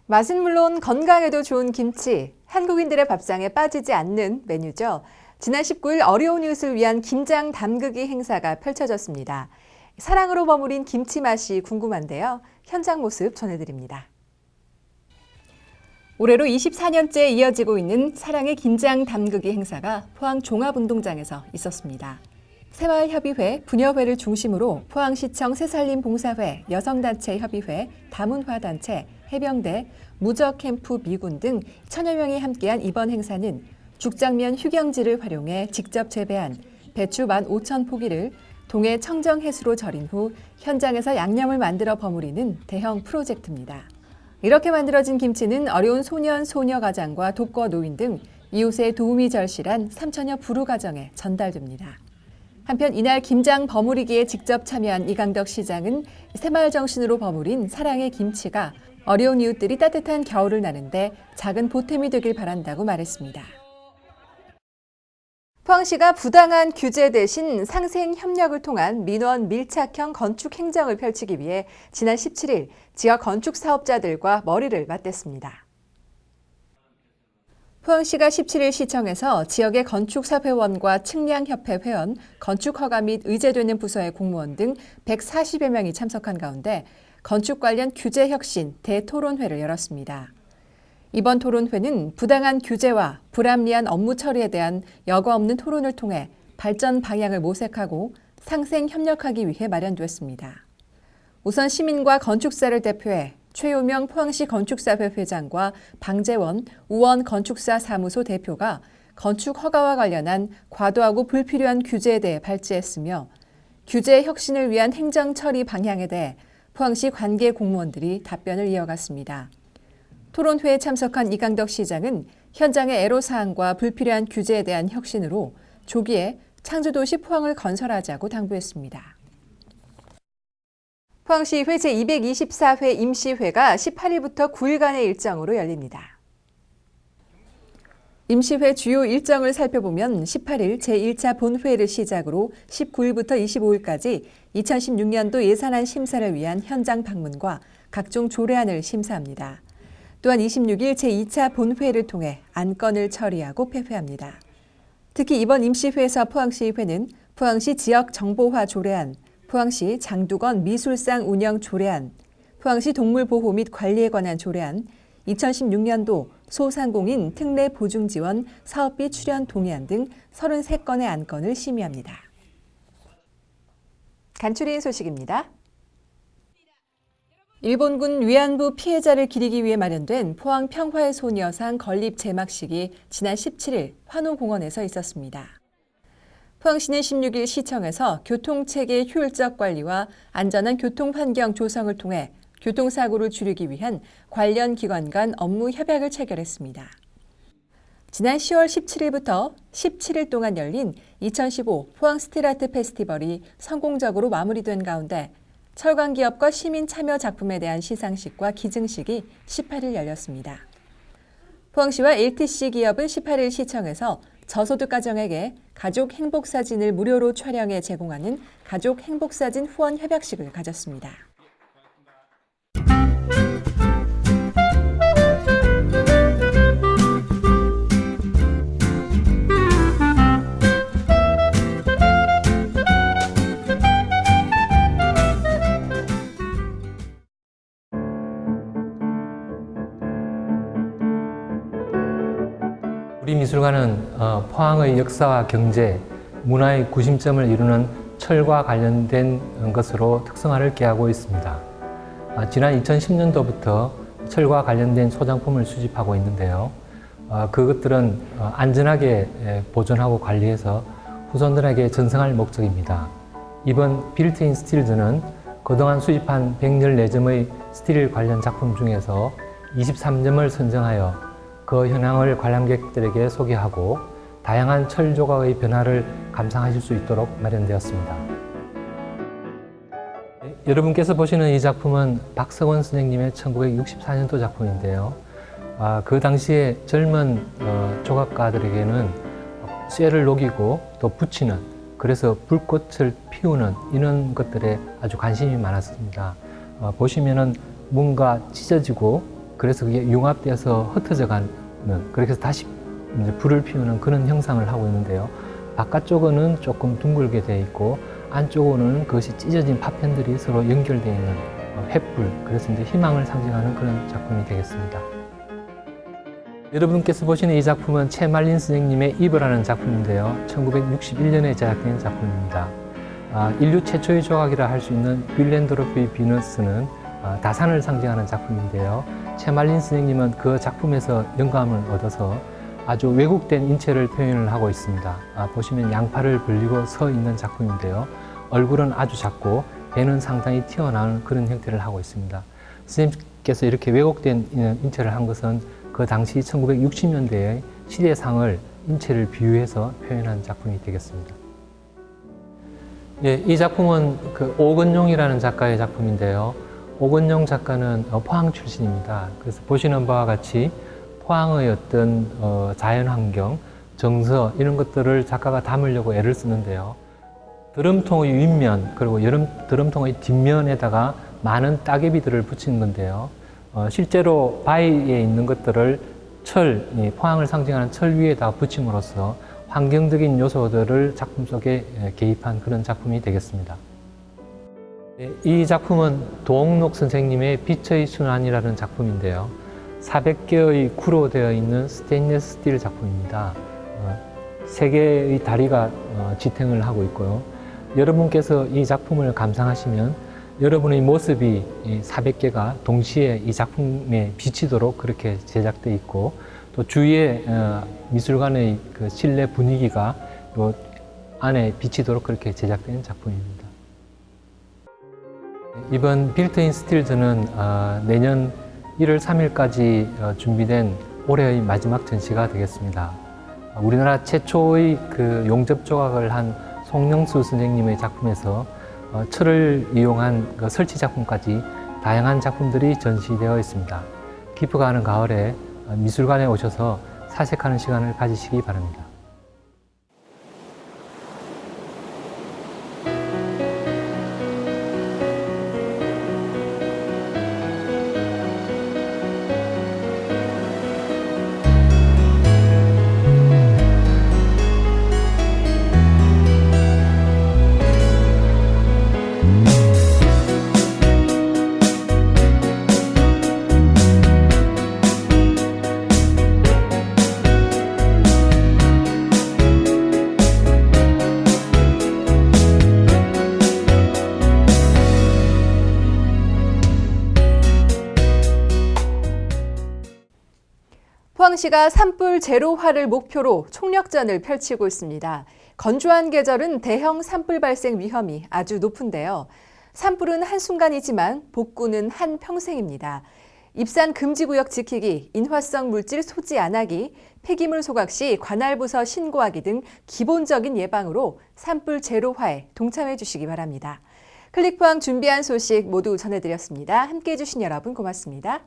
맛은 물론 건강에도 좋은 김치, 한국인들의 밥상에 빠지지 않는 메뉴죠. 지난 19일 어려운 이웃을 위한 김장 담그기 행사가 펼쳐졌습니다. 사랑으로 버무린 김치 맛이 궁금한데요. 현장 모습 전해드립니다. 올해로 24년째 이어지고 있는 사랑의 김장 담그기 행사가 포항 종합운동장에서 있었습니다. 새마을협의회, 부녀회를 중심으로 포항시청 새살림봉사회, 여성단체협의회, 다문화단체, 해병대, 무적캠프 미군 등 천여 명이 함께한 이번 행사는 죽장면 휴경지를 활용해 직접 재배한 배추 15,000포기를 동해 청정해수로 절인 후 현장에서 양념을 만들어 버무리는 대형 프로젝트입니다. 이렇게 만들어진 김치는 어려운 소년, 소녀 가장과 독거 노인 등 이웃의 도움이 절실한 3천여 부루 가정에 전달됩니다. 한편 이날 김장 버무리기에 직접 참여한 이강덕 시장은 새마을 정신으로 버무린 사랑의 김치가 어려운 이웃들이 따뜻한 겨울을 나는데 작은 보탬이 되길 바란다고 말했습니다. 포항시가 부당한 규제 대신 상생 협력을 통한 민원 밀착형 건축 행정을 펼치기 위해 지난 17일 지역 건축 사업자들과 머리를 맞댔습니다. 포항시가 17일 시청에서 지역의 건축사회원과 측량협회 회원, 건축허가 및 의제되는 부서의 공무원 등 140여 명이 참석한 가운데 건축 관련 규제 혁신 대토론회를 열었습니다. 이번 토론회는 부당한 규제와 불합리한 업무 처리에 대한 여과 없는 토론을 통해 발전 방향을 모색하고 상생 협력하기 위해 마련됐습니다. 우선 시민과 건축사를 대표해 최효명 포항시 건축사회 회장과 방재원 우원 건축사 사무소 대표가 건축 허가와 관련한 과도하고 불필요한 규제에 대해 발제했으며 규제 혁신을 위한 행정 처리 방향에 대해 포항시 관계 공무원들이 답변을 이어갔습니다. 토론회에 참석한 이강덕 시장은 현장의 애로사항과 불필요한 규제에 대한 혁신으로 조기에 창조도시 포항을 건설하자고 당부했습니다. 포항시의회 제224회 임시회가 18일부터 9일간의 일정으로 열립니다. 임시회 주요 일정을 살펴보면 18일 제1차 본회의를 시작으로 19일부터 25일까지 2016년도 예산안 심사를 위한 현장 방문과 각종 조례안을 심사합니다. 또한 26일 제2차 본회의를 통해 안건을 처리하고 폐회합니다. 특히 이번 임시회에서 포항시의회는 포항시 지역 정보화 조례안, 포항시 장두건 미술상 운영 조례안, 포항시 동물보호 및 관리에 관한 조례안, 2016년도 소상공인 특례 보증 지원 사업비 출연 동의안 등 33건의 안건을 심의합니다. 간추린 소식입니다. 일본군 위안부 피해자를 기리기 위해 마련된 포항 평화의 소녀상 건립 제막식이 지난 17일 환호공원에서 있었습니다. 포항시는 16일 시청에서 교통체계 효율적 관리와 안전한 교통환경 조성을 통해 교통사고를 줄이기 위한 관련 기관 간 업무 협약을 체결했습니다. 지난 10월 17일부터 17일 동안 열린 2015 포항 스틸아트 페스티벌이 성공적으로 마무리된 가운데 철강기업과 시민 참여 작품에 대한 시상식과 기증식이 18일 열렸습니다. 포항시와 LTC 기업은 18일 시청에서 저소득 가정에게 가족 행복사진을 무료로 촬영해 제공하는 가족 행복사진 후원 협약식을 가졌습니다. 우리 미술관은 포항의 역사와 경제, 문화의 구심점을 이루는 철과 관련된 것으로 특성화를 기하고 있습니다. 지난 2010년도부터 철과 관련된 소장품을 수집하고 있는데요. 그것들은 안전하게 보존하고 관리해서 후손들에게 전승할 목적입니다. 이번 빌트인 스틸즈는 그동안 수집한 114점의 스틸 관련 작품 중에서 23점을 선정하여 그 현황을 관람객들에게 소개하고 다양한 철 조각의 변화를 감상하실 수 있도록 마련되었습니다. 여러분께서 보시는 이 작품은 박석원 선생님의 1964년도 작품인데요. 그 당시에 젊은 조각가들에게는 쇠를 녹이고 또 붙이는, 그래서 불꽃을 피우는 이런 것들에 아주 관심이 많았습니다. 보시면은 뭔가 찢어지고 그래서 그게 융합돼서 흩어져 가는, 그렇게 해서 다시 이제 불을 피우는 그런 형상을 하고 있는데요. 바깥쪽은 조금 둥글게 되어 있고 안쪽으로는 그것이 찢어진 파편들이 서로 연결되어 있는 횃불, 그래서 이제 희망을 상징하는 그런 작품이 되겠습니다. 여러분께서 보시는 이 작품은 채말린 선생님의 이브라는 작품인데요. 1961년에 제작된 작품입니다. 인류 최초의 조각이라 할 수 있는 윌렌도르프의 비너스는 다산을 상징하는 작품인데요. 채말린 선생님은 그 작품에서 영감을 얻어서 아주 왜곡된 인체를 표현을 하고 있습니다. 보시면 양팔을 벌리고 서 있는 작품인데요. 얼굴은 아주 작고 배는 상당히 튀어나오는 그런 형태를 하고 있습니다. 선생님께서 이렇게 왜곡된 인체를 한 것은 그 당시 1960년대의 시대상을 인체를 비유해서 표현한 작품이 되겠습니다. 예, 이 작품은 오건용이라는 작가의 작품인데요. 오건용 작가는 포항 출신입니다. 그래서 보시는 바와 같이 포항의 어떤 자연환경, 정서 이런 것들을 작가가 담으려고 애를 쓰는데요. 드럼통의 윗면 그리고 드럼통의 뒷면에다가 많은 따개비들을 붙이는 건데요. 실제로 바위에 있는 것들을 포항을 상징하는 철 위에다 붙임으로써 환경적인 요소들을 작품 속에 개입한 그런 작품이 되겠습니다. 이 작품은 도옥록 선생님의 빛의 순환이라는 작품인데요. 400개의 구로 되어 있는 스테인리스 스틸 작품입니다. 3개의 다리가 지탱을 하고 있고요. 여러분께서 이 작품을 감상하시면 여러분의 모습이 400개가 동시에 이 작품에 비치도록 그렇게 제작되어 있고, 또 주위에 미술관의 그 실내 분위기가 요 안에 비치도록 그렇게 제작된 작품입니다. 이번 빌트인 스틸즈는 내년 1월 3일까지 준비된 올해의 마지막 전시가 되겠습니다. 우리나라 최초의 그 용접 조각을 한 송영수 선생님의 작품에서 철을 이용한 그 설치 작품까지 다양한 작품들이 전시되어 있습니다. 깊어가는 가을에 미술관에 오셔서 사색하는 시간을 가지시기 바랍니다. 포항시가 산불 제로화를 목표로 총력전을 펼치고 있습니다. 건조한 계절은 대형 산불 발생 위험이 아주 높은데요. 산불은 한순간이지만 복구는 한평생입니다. 입산 금지구역 지키기, 인화성 물질 소지 안 하기, 폐기물 소각 시 관할부서 신고하기 등 기본적인 예방으로 산불 제로화에 동참해 주시기 바랍니다. 클릭포항 준비한 소식 모두 전해드렸습니다. 함께해 주신 여러분 고맙습니다.